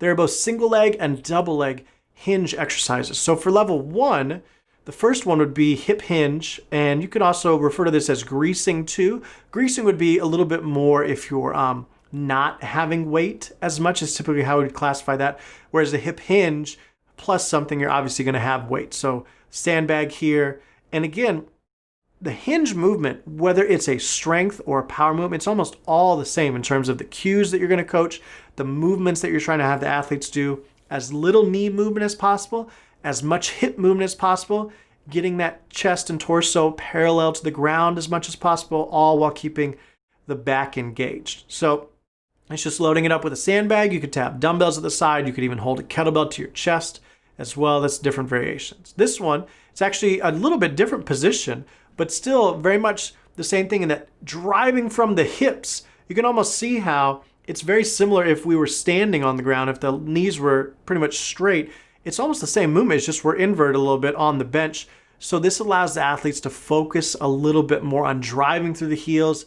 There are both single leg and double leg hinge exercises. So for level 1, the first one would be hip hinge, and you could also refer to this as greasing too. Greasing would be a little bit more if you're not having weight as much, as typically how we would classify that. Whereas the hip hinge plus something, you're obviously going to have weight. So sandbag here. And again, the hinge movement, whether it's a strength or a power movement, it's almost all the same in terms of the cues that you're going to coach, the movements that you're trying to have the athletes do, as little knee movement as possible, as much hip movement as possible, getting that chest and torso parallel to the ground as much as possible, all while keeping the back engaged. So it's just loading it up with a sandbag. You could tap dumbbells at the side. You could even hold a kettlebell to your chest as well. That's different variations. This one, it's actually a little bit different position, but still very much the same thing in that driving from the hips. You can almost see how it's very similar if we were standing on the ground, if the knees were pretty much straight. It's almost the same movement, it's just we're inverted a little bit on the bench. So this allows the athletes to focus a little bit more on driving through the heels,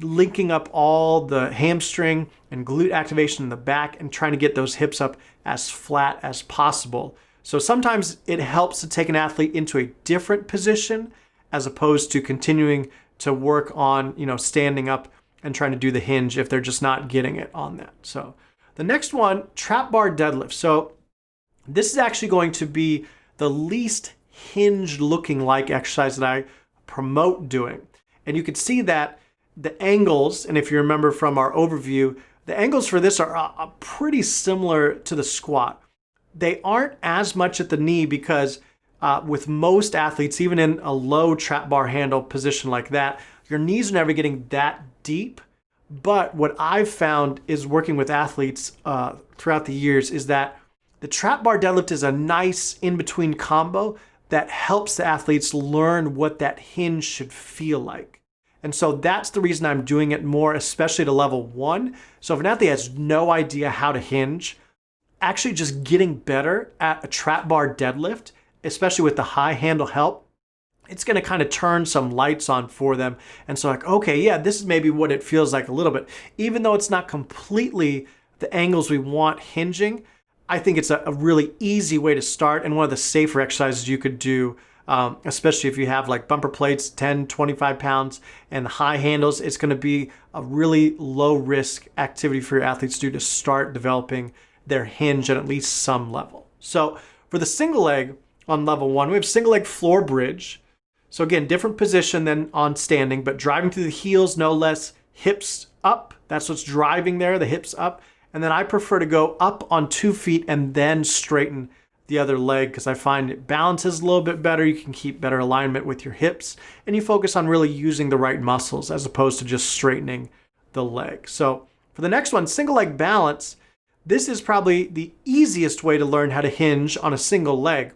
linking up all the hamstring and glute activation in the back, and trying to get those hips up as flat as possible. So sometimes it helps to take an athlete into a different position as opposed to continuing to work on, standing up and trying to do the hinge if they're just not getting it on that. So the next one, Trapbar Deadlift. So this is actually going to be the least hinge looking like exercise that I promote doing. And you can see that the angles, and if you remember from our overview, the angles for this are pretty similar to the squat. They aren't as much at the knee because with most athletes, even in a low trap bar handle position like that, your knees are never getting that deep. But what I've found is working with athletes throughout the years is that the trap bar deadlift is a nice in-between combo that helps the athletes learn what that hinge should feel like. And so that's the reason I'm doing it more, especially to level 1. So if an athlete has no idea how to hinge, actually just getting better at a trap bar deadlift, especially with the high handle help, it's going to kind of turn some lights on for them. And so okay, yeah, this is maybe what it feels like a little bit. Even though it's not completely the angles we want hinging, I think it's a really easy way to start and one of the safer exercises you could do, especially if you have like bumper plates, 10, 25 pounds, and high handles. It's going to be a really low risk activity for your athletes to do to start developing their hinge at least some level. So for the single leg on level 1, we have single leg floor bridge. So again, different position than on standing, but driving through the heels, no less, hips up. That's what's driving there, the hips up. And then I prefer to go up on 2 feet and then straighten the other leg because I find it balances a little bit better. You can keep better alignment with your hips and you focus on really using the right muscles as opposed to just straightening the leg. So for the next one, single leg balance, this is probably the easiest way to learn how to hinge on a single leg.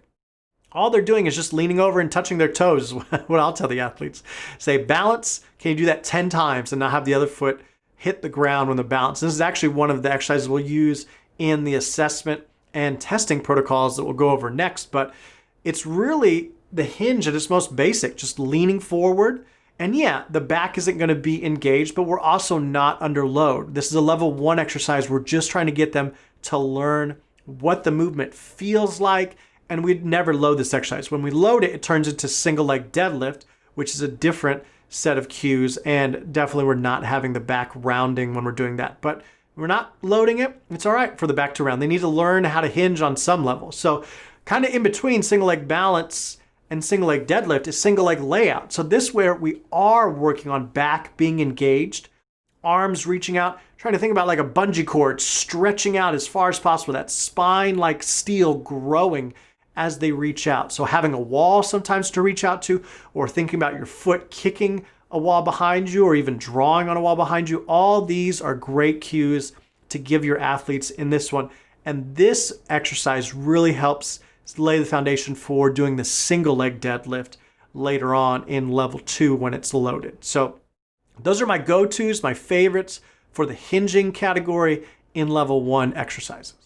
All they're doing is just leaning over and touching their toes is what I'll tell the athletes. Say balance, can you do that 10 times and not have the other foot hit the ground when the balance. This is actually one of the exercises we'll use in the assessment and testing protocols that we'll go over next, but it's really the hinge at its most basic, just leaning forward. And yeah, the back isn't going to be engaged, but we're also not under load. This is a level 1 exercise. We're just trying to get them to learn what the movement feels like, and we'd never load this exercise. When we load it, it turns into single leg deadlift, which is a different set of cues, and definitely we're not having the back rounding when we're doing that. But we're not loading it, it's all right for the back to round. They need to learn how to hinge on some level. So kind of in between single leg balance and single leg deadlift is single leg layout. So this where we are working on back being engaged, arms reaching out, trying to think about like a bungee cord stretching out as far as possible, that spine like steel growing as they reach out. So having a wall sometimes to reach out to, or thinking about your foot kicking a wall behind you, or even drawing on a wall behind you. All these are great cues to give your athletes in this one. And this exercise really helps lay the foundation for doing the single leg deadlift later on in level 2 when it's loaded. So those are my go-tos, my favorites for the hinging category in level 1 exercises.